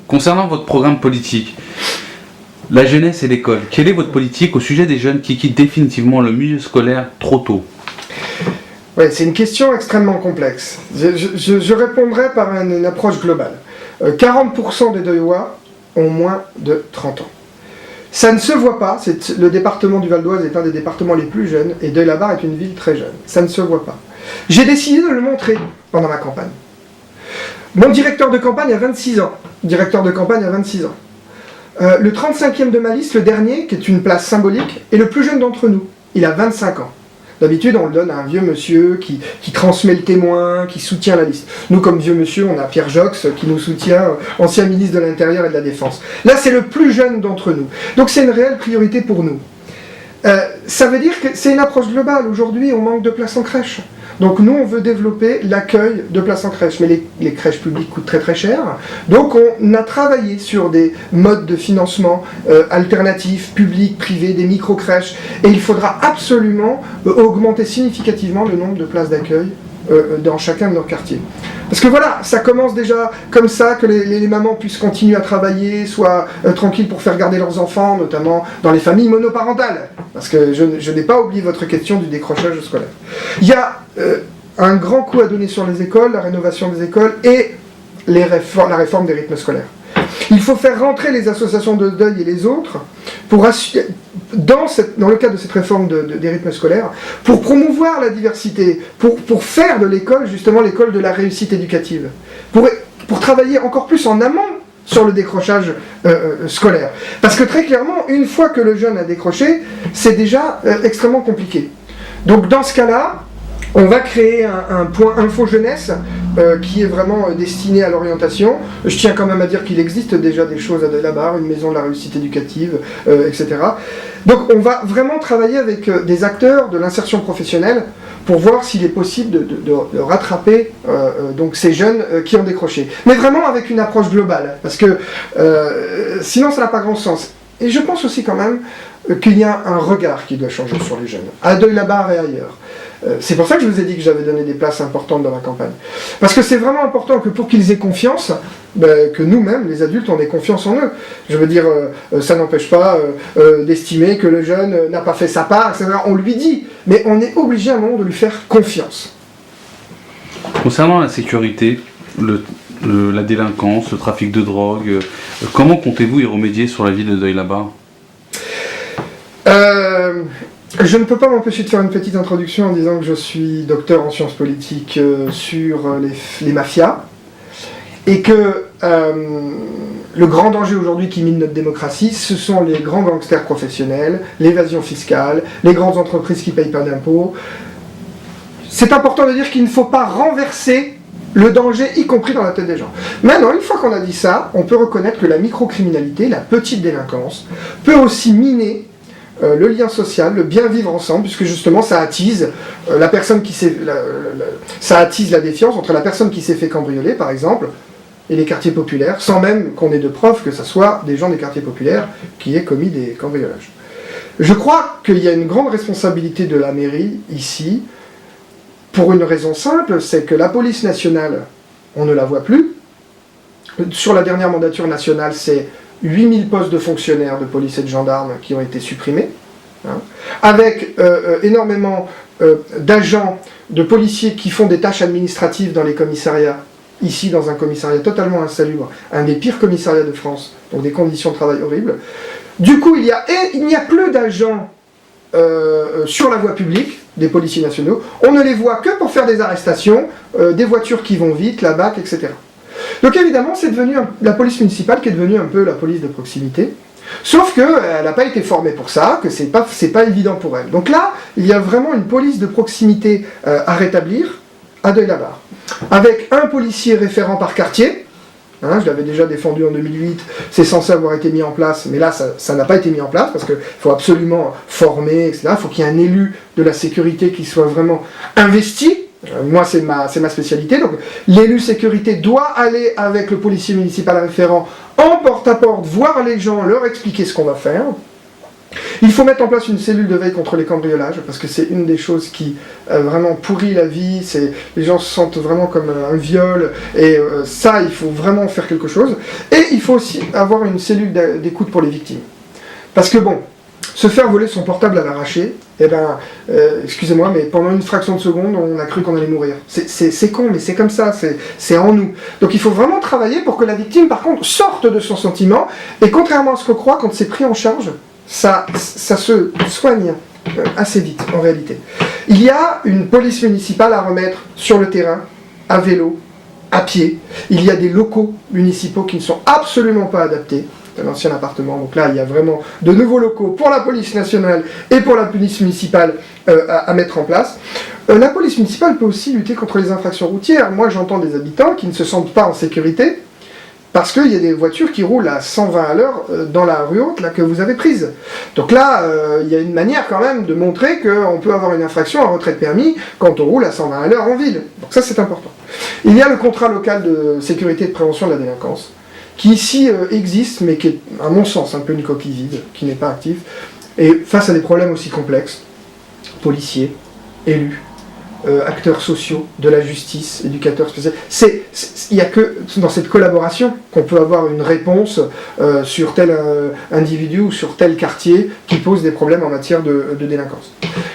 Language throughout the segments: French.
Concernant votre programme politique, la jeunesse et l'école, quelle est votre politique au sujet des jeunes qui quittent définitivement le milieu scolaire trop tôt? Ouais, c'est une question extrêmement complexe. Je répondrai par une approche globale. 40% des Deuillois ont moins de 30 ans. Ça ne se voit pas, le département du Val d'Oise est un des départements les plus jeunes, et Deuil-la-Barre est une ville très jeune. Ça ne se voit pas. J'ai décidé de le montrer pendant ma campagne. Mon directeur de campagne a 26 ans. Le 35e de ma liste, le dernier, qui est une place symbolique, est le plus jeune d'entre nous. Il a 25 ans. D'habitude, on le donne à un vieux monsieur qui transmet le témoin, qui soutient la liste. Nous, comme vieux monsieur, on a Pierre Jox qui nous soutient, ancien ministre de l'Intérieur et de la Défense. Là, c'est le plus jeune d'entre nous. Donc c'est une réelle priorité pour nous. Ça veut dire que c'est une approche globale. Aujourd'hui, on manque de places en crèche. Donc nous, on veut développer l'accueil de places en crèche. Mais les crèches publiques coûtent très très cher. Donc on a travaillé sur des modes de financement alternatifs, publics, privés, des micro-crèches. Et il faudra absolument augmenter significativement le nombre de places d'accueil dans chacun de nos quartiers. Parce que voilà, ça commence déjà comme ça, que les mamans puissent continuer à travailler, soient tranquilles pour faire garder leurs enfants, notamment dans les familles monoparentales. Parce que je n'ai pas oublié votre question du décrochage scolaire. Il y a un grand coup à donner sur les écoles, la rénovation des écoles et la réforme des rythmes scolaires. Il faut faire rentrer les associations de deuil et les autres dans le cadre de cette réforme des rythmes scolaires, pour promouvoir la diversité, pour faire de l'école justement l'école de la réussite éducative, pour travailler encore plus en amont sur le décrochage scolaire. Parce que très clairement, une fois que le jeune a décroché, c'est déjà extrêmement compliqué. Donc dans ce cas-là, on va créer un point info jeunesse qui est vraiment destiné à l'orientation. Je tiens quand même à dire qu'il existe déjà des choses à Deuil-la-Barre, une maison de la réussite éducative, etc. Donc on va vraiment travailler avec des acteurs de l'insertion professionnelle pour voir s'il est possible de rattraper donc ces jeunes qui ont décroché. Mais vraiment avec une approche globale, parce que sinon ça n'a pas grand sens. Et je pense aussi quand même qu'il y a un regard qui doit changer sur les jeunes, à Deuil-la-Barre et ailleurs. C'est pour ça que je vous ai dit que j'avais donné des places importantes dans ma campagne. Parce que c'est vraiment important que pour qu'ils aient confiance, que nous-mêmes, les adultes, on ait confiance en eux. Je veux dire, ça n'empêche pas d'estimer que le jeune n'a pas fait sa part, etc. On lui dit, mais on est obligé à un moment de lui faire confiance. Concernant la sécurité, la délinquance, le trafic de drogue, comment comptez-vous y remédier sur la ville de Deuil-la-Barre ? Je ne peux pas m'empêcher de faire une petite introduction en disant que je suis docteur en sciences politiques sur les mafias et que le grand danger aujourd'hui qui mine notre démocratie, ce sont les grands gangsters professionnels, l'évasion fiscale, les grandes entreprises qui ne payent pas d'impôts. C'est important de dire qu'il ne faut pas renverser le danger, y compris dans la tête des gens. Maintenant, une fois qu'on a dit ça, on peut reconnaître que la microcriminalité, la petite délinquance, peut aussi miner le lien social, le bien vivre ensemble, puisque justement ça attise ça attise la défiance entre la personne qui s'est fait cambrioler, par exemple, et les quartiers populaires, sans même qu'on ait de preuves que ce soit des gens des quartiers populaires qui aient commis des cambriolages. Je crois qu'il y a une grande responsabilité de la mairie ici, pour une raison simple, c'est que la police nationale, on ne la voit plus. Sur la dernière mandature nationale, c'est 8000 postes de fonctionnaires de police et de gendarmes qui ont été supprimés, avec énormément d'agents, de policiers qui font des tâches administratives dans les commissariats, ici dans un commissariat totalement insalubre, un des pires commissariats de France, donc des conditions de travail horribles. Du coup, il n'y a plus d'agents sur la voie publique, des policiers nationaux, on ne les voit que pour faire des arrestations, des voitures qui vont vite, la BAC, etc. Donc évidemment, c'est devenu la police municipale qui est devenue un peu la police de proximité, sauf qu'elle n'a pas été formée pour ça, que c'est pas évident pour elle. Donc là, il y a vraiment une police de proximité à rétablir à Deuil-la-Barre, avec un policier référent par quartier. Je l'avais déjà défendu en 2008, c'est censé avoir été mis en place, mais là ça n'a pas été mis en place parce qu'il faut absolument former, etc. Il faut qu'il y ait un élu de la sécurité qui soit vraiment investi. Moi c'est ma spécialité, donc l'élu sécurité doit aller avec le policier municipal référent en porte-à-porte, voir les gens, leur expliquer ce qu'on va faire. Il faut mettre en place une cellule de veille contre les cambriolages, parce que c'est une des choses qui vraiment pourrit la vie, les gens se sentent vraiment comme un viol, et ça, il faut vraiment faire quelque chose. Et il faut aussi avoir une cellule d'écoute pour les victimes. Parce que bon, se faire voler son portable à l'arraché, eh ben, excusez-moi, mais pendant une fraction de seconde, on a cru qu'on allait mourir. C'est con, mais c'est comme ça, c'est en nous. Donc il faut vraiment travailler pour que la victime, par contre, sorte de son sentiment, et contrairement à ce qu'on croit, quand c'est pris en charge, ça se soigne assez vite, en réalité. Il y a une police municipale à remettre sur le terrain, à vélo, à pied. Il y a des locaux municipaux qui ne sont absolument pas adaptés. C'est un ancien appartement, donc là, il y a vraiment de nouveaux locaux pour la police nationale et pour la police municipale à mettre en place. La police municipale peut aussi lutter contre les infractions routières. Moi, j'entends des habitants qui ne se sentent pas en sécurité, parce qu'il y a des voitures qui roulent à 120 à l'heure dans la rue haute là, que vous avez prise. Donc là, il y a une manière quand même de montrer qu'on peut avoir une infraction à retrait de permis quand on roule à 120 à l'heure en ville. Donc ça, c'est important. Il y a le contrat local de sécurité et de prévention de la délinquance, qui ici existe, mais qui est, à mon sens, un peu une coquille vide, qui n'est pas actif. Et face à des problèmes aussi complexes, policiers, élus, acteurs sociaux, de la justice, éducateurs spécialisés. Il n'y a que dans cette collaboration qu'on peut avoir une réponse sur tel individu ou sur tel quartier qui pose des problèmes en matière de délinquance.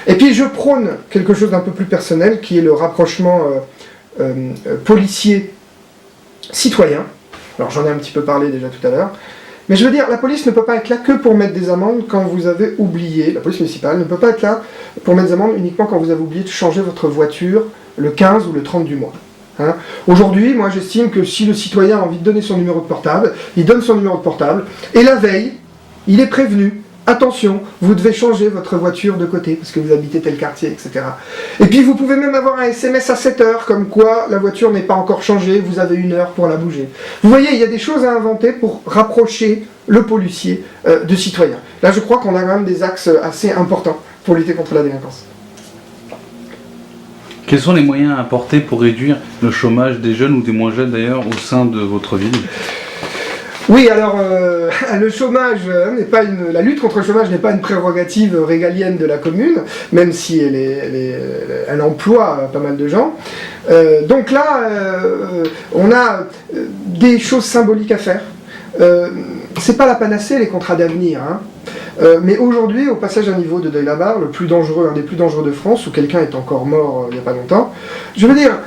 Et puis je prône quelque chose d'un peu plus personnel, qui est le rapprochement policier-citoyen. Alors j'en ai un petit peu parlé déjà tout à l'heure. Mais je veux dire, la police ne peut pas être là que pour mettre des amendes quand vous avez oublié, la police municipale ne peut pas être là pour mettre des amendes uniquement quand vous avez oublié de changer votre voiture le 15 ou le 30 du mois. Hein. Aujourd'hui, moi j'estime que si le citoyen a envie de donner son numéro de portable, il donne son numéro de portable, et la veille, il est prévenu. Attention, vous devez changer votre voiture de côté parce que vous habitez tel quartier, etc. Et puis vous pouvez même avoir un SMS à 7 heures, comme quoi la voiture n'est pas encore changée, vous avez 1 heure pour la bouger. Vous voyez, il y a des choses à inventer pour rapprocher le policier de citoyen. Là, je crois qu'on a quand même des axes assez importants pour lutter contre la délinquance. Quels sont les moyens à apporter pour réduire le chômage des jeunes ou des moins jeunes d'ailleurs au sein de votre ville ? Oui, alors le chômage n'est pas la lutte contre le chômage n'est pas une prérogative régalienne de la commune, même si elle emploie pas mal de gens. Donc là, on a des choses symboliques à faire. C'est pas la panacée les contrats d'avenir, hein. Mais aujourd'hui, au passage à niveau de Deuil-la-Barre, un des plus dangereux de France, où quelqu'un est encore mort il n'y a pas longtemps, je veux dire.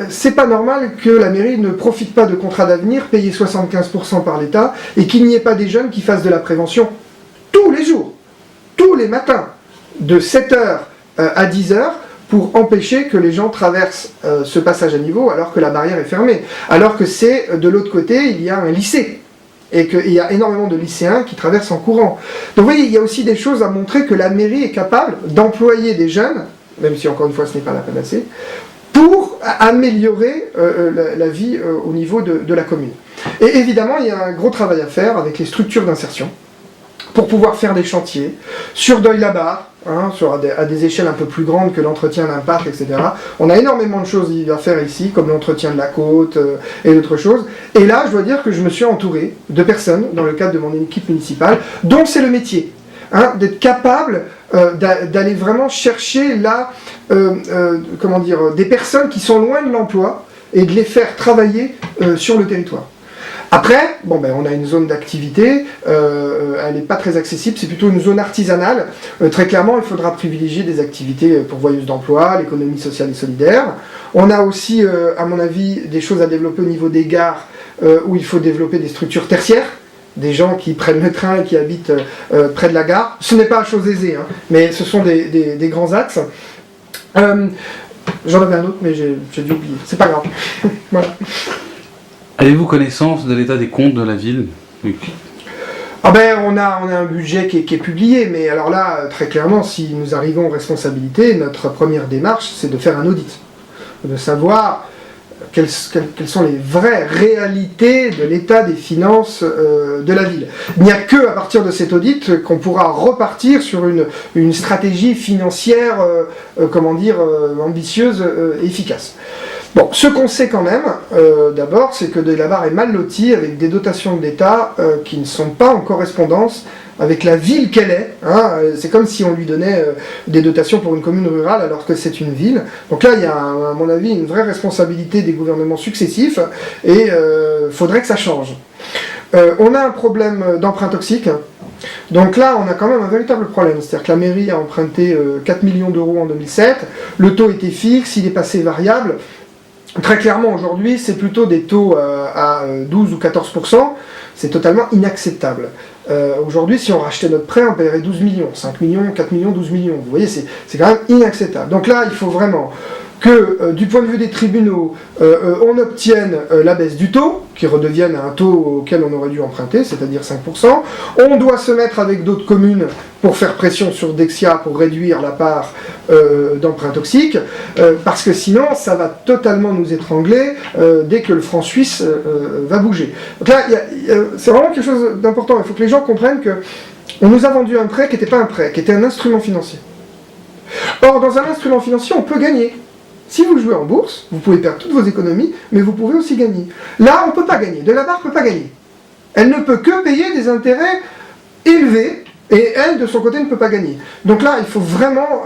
C'est pas normal que la mairie ne profite pas de contrats d'avenir payés 75% par l'État et qu'il n'y ait pas des jeunes qui fassent de la prévention tous les jours, tous les matins, de 7h à 10h, pour empêcher que les gens traversent ce passage à niveau alors que la barrière est fermée, alors que c'est de l'autre côté, il y a un lycée. Et qu'il y a énormément de lycéens qui traversent en courant. Donc vous voyez, il y a aussi des choses à montrer que la mairie est capable d'employer des jeunes, même si encore une fois ce n'est pas la panacée, pour améliorer la vie au niveau de la commune. Et évidemment, il y a un gros travail à faire avec les structures d'insertion pour pouvoir faire des chantiers sur Deuil-la-Barre, hein, à des échelles un peu plus grandes que l'entretien d'un parc, etc. On a énormément de choses à faire ici, comme l'entretien de la côte et d'autres choses. Et là, je dois dire que je me suis entouré de personnes, dans le cadre de mon équipe municipale, dont c'est le métier. Hein, d'être capable d'aller vraiment chercher là, des personnes qui sont loin de l'emploi et de les faire travailler sur le territoire. Après, on a une zone d'activité, elle n'est pas très accessible, c'est plutôt une zone artisanale. Très clairement, il faudra privilégier des activités pourvoyeuses d'emploi, l'économie sociale et solidaire. On a aussi, à mon avis, des choses à développer au niveau des gares, où il faut développer des structures tertiaires, des gens qui prennent le train et qui habitent près de la gare. Ce n'est pas chose aisée, hein, mais ce sont des grands axes. J'en avais un autre, mais j'ai dû oublier. C'est pas grave. Voilà. Avez-vous connaissance de l'état des comptes de la ville ? On a un budget qui est publié, mais alors là, très clairement, si nous arrivons aux responsabilités, notre première démarche, c'est de faire un audit. De savoir quelles sont les vraies réalités de l'état des finances de la ville. Il n'y a que à partir de cet audit qu'on pourra repartir sur une stratégie financière, ambitieuse et efficace. Bon, ce qu'on sait quand même, d'abord, c'est que Deuil-la-Barre est mal loti avec des dotations de l'État qui ne sont pas en correspondance avec la ville qu'elle est. Hein. C'est comme si on lui donnait des dotations pour une commune rurale alors que c'est une ville. Donc là, il y a, à mon avis, une vraie responsabilité des gouvernements successifs et il faudrait que ça change. On a un problème d'emprunt toxique. Donc là, on a quand même un véritable problème. C'est-à-dire que la mairie a emprunté 4 millions d'euros en 2007. Le taux était fixe, il est passé variable. Très clairement, aujourd'hui, c'est plutôt des taux à 12 ou 14%. C'est totalement inacceptable. Aujourd'hui, si on rachetait notre prêt, on paierait 12 millions. 5 millions, 4 millions, 12 millions. Vous voyez, c'est quand même inacceptable. Donc là, il faut vraiment que, du point de vue des tribunaux, on obtienne la baisse du taux, qui redevienne un taux auquel on aurait dû emprunter, c'est-à-dire 5%. On doit se mettre avec d'autres communes pour faire pression sur Dexia pour réduire la part d'emprunt toxique, parce que sinon, ça va totalement nous étrangler dès que le franc suisse va bouger. Donc là, c'est vraiment quelque chose d'important. Il faut que les gens comprennent que on nous a vendu un prêt qui n'était pas un prêt, qui était un instrument financier. Or, dans un instrument financier, on peut gagner. Si vous jouez en bourse, vous pouvez perdre toutes vos économies, mais vous pouvez aussi gagner. Là, on ne peut pas gagner. Deuil-la-Barre ne peut pas gagner. Elle ne peut que payer des intérêts élevés, et elle, de son côté, ne peut pas gagner. Donc là, il faut vraiment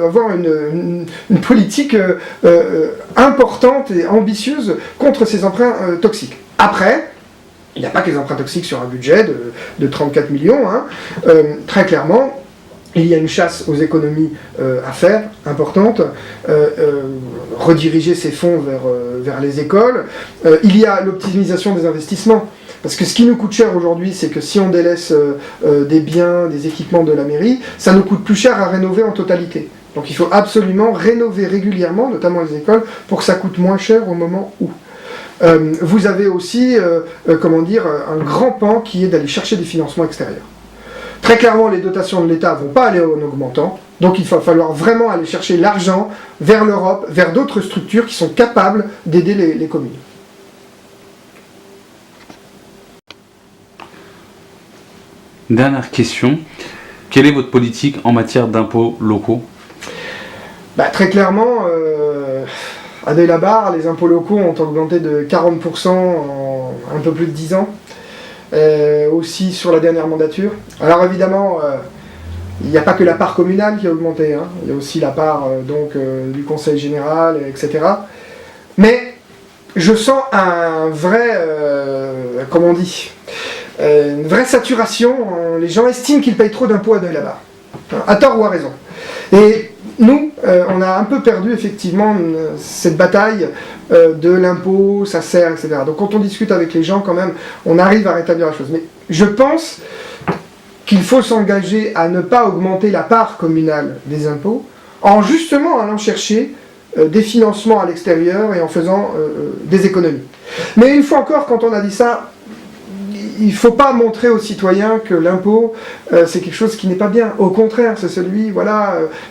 avoir une politique importante et ambitieuse contre ces emprunts toxiques. Après, il n'y a pas que les emprunts toxiques sur un budget de 34 millions. Hein. Très clairement, il y a une chasse aux économies à faire, importante, rediriger ces fonds vers les écoles. Il y a l'optimisation des investissements. Parce que ce qui nous coûte cher aujourd'hui, c'est que si on délaisse des biens, des équipements de la mairie, ça nous coûte plus cher à rénover en totalité. Donc il faut absolument rénover régulièrement, notamment les écoles, pour que ça coûte moins cher au moment où. Vous avez aussi, un grand pan qui est d'aller chercher des financements extérieurs. Très clairement, les dotations de l'État ne vont pas aller en augmentant, donc il va falloir vraiment aller chercher l'argent vers l'Europe, vers d'autres structures qui sont capables d'aider les communes. Dernière question, quelle est votre politique en matière d'impôts locaux ? Très clairement, à Deuil-la-Barre, les impôts locaux ont augmenté de 40% en un peu plus de 10 ans. Aussi sur la dernière mandature. Alors évidemment, il n'y a pas que la part communale qui a augmenté, hein. Il y a aussi la part du conseil général, etc. Mais je sens un vrai, une vraie saturation. Les gens estiment qu'ils payent trop d'impôts à Deuil-la-Barre, à tort ou à raison. Et nous, on a un peu perdu effectivement cette bataille de l'impôt, ça sert, etc. Donc quand on discute avec les gens, quand même, on arrive à rétablir la chose. Mais je pense qu'il faut s'engager à ne pas augmenter la part communale des impôts, en justement allant chercher des financements à l'extérieur et en faisant des économies. Mais une fois encore, quand on a dit ça, il ne faut pas montrer aux citoyens que l'impôt, c'est quelque chose qui n'est pas bien. Au contraire, c'est celui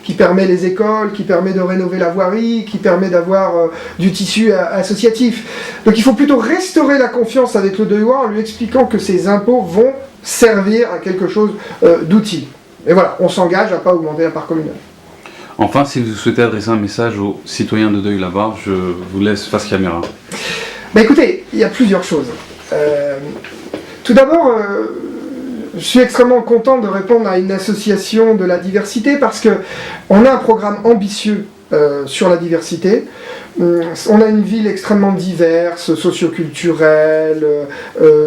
qui permet les écoles, qui permet de rénover la voirie, qui permet d'avoir du tissu associatif. Donc il faut plutôt restaurer la confiance avec le Deuillois en lui expliquant que ces impôts vont servir à quelque chose d'utile. Et voilà, on s'engage à ne pas augmenter la part communale. Enfin, si vous souhaitez adresser un message aux citoyens de Deuil-la-Barre, je vous laisse face caméra. Écoutez, il y a plusieurs choses. Tout d'abord, je suis extrêmement content de répondre à une association de la diversité parce qu'on a un programme ambitieux sur la diversité. On a une ville extrêmement diverse, socioculturelle,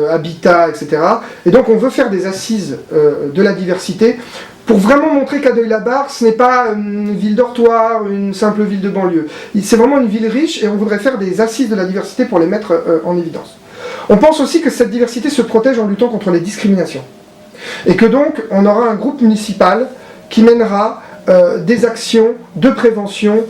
habitat, etc. Et donc on veut faire des assises de la diversité pour vraiment montrer qu'à Deuil-la-Barre, ce n'est pas une ville dortoir, une simple ville de banlieue. C'est vraiment une ville riche et on voudrait faire des assises de la diversité pour les mettre en évidence. On pense aussi que cette diversité se protège en luttant contre les discriminations. Et que donc, on aura un groupe municipal qui mènera des actions de prévention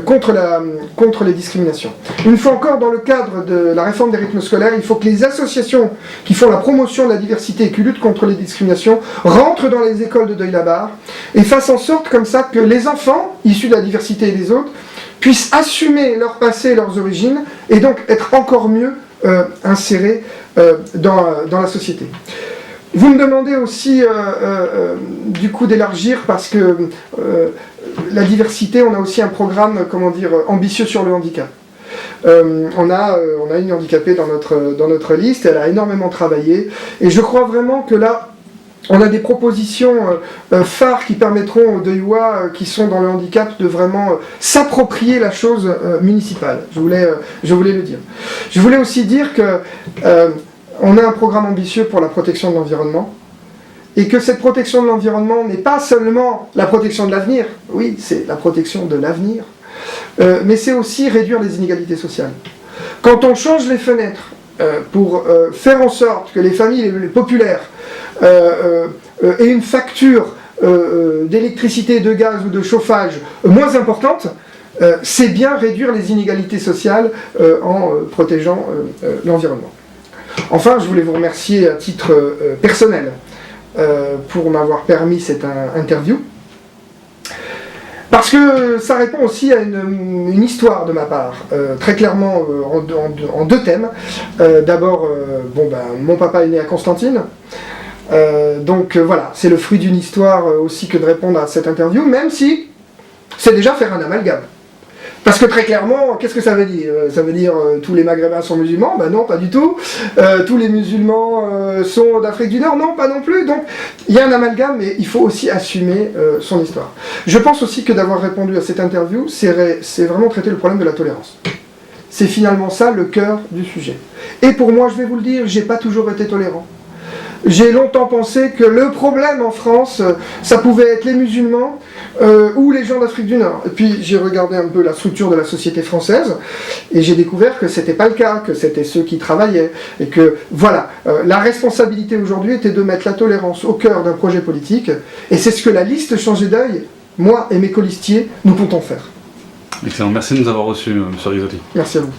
contre les discriminations. Une fois encore, dans le cadre de la réforme des rythmes scolaires, il faut que les associations qui font la promotion de la diversité et qui luttent contre les discriminations rentrent dans les écoles de Deuil-la-Barre et fassent en sorte comme ça que les enfants, issus de la diversité et des autres, puissent assumer leur passé et leurs origines et donc être encore mieux insérés dans la société. Vous me demandez aussi du coup d'élargir parce que la diversité, on a aussi un programme ambitieux sur le handicap. On a une handicapée dans notre liste, elle a énormément travaillé, et je crois vraiment que là, on a des propositions phares qui permettront aux Deuillois qui sont dans le handicap de vraiment s'approprier la chose municipale. Je voulais le dire. Je voulais aussi dire que on a un programme ambitieux pour la protection de l'environnement, et que cette protection de l'environnement n'est pas seulement la protection de l'avenir, oui, c'est la protection de l'avenir, mais c'est aussi réduire les inégalités sociales. Quand on change les fenêtres pour faire en sorte que les familles les populaires aient une facture d'électricité, de gaz ou de chauffage moins importante, c'est bien réduire les inégalités sociales en protégeant l'environnement. Enfin, je voulais vous remercier à titre personnel pour m'avoir permis cette interview, parce que ça répond aussi à une histoire de ma part, très clairement en deux thèmes. D'abord, mon papa est né à Constantine, donc voilà, c'est le fruit d'une histoire aussi que de répondre à cette interview, même si c'est déjà faire un amalgame. Parce que très clairement, qu'est-ce que ça veut dire? Ça veut dire tous les Maghrébins sont musulmans? Ben non, pas du tout. Tous les musulmans sont d'Afrique du Nord? Non, pas non plus. Donc il y a un amalgame, mais il faut aussi assumer son histoire. Je pense aussi que d'avoir répondu à cette interview, c'est vraiment traiter le problème de la tolérance. C'est finalement ça le cœur du sujet. Et pour moi, je vais vous le dire, j'ai pas toujours été tolérant. J'ai longtemps pensé que le problème en France, ça pouvait être les musulmans ou les gens d'Afrique du Nord. Et puis j'ai regardé un peu la structure de la société française et j'ai découvert que c'était pas le cas, que c'était ceux qui travaillaient. Et que voilà, la responsabilité aujourd'hui était de mettre la tolérance au cœur d'un projet politique. Et c'est ce que la liste Changer d'œil, moi et mes colistiers, nous comptons faire. Excellent, merci de nous avoir reçus, M. Risotti. Merci à vous.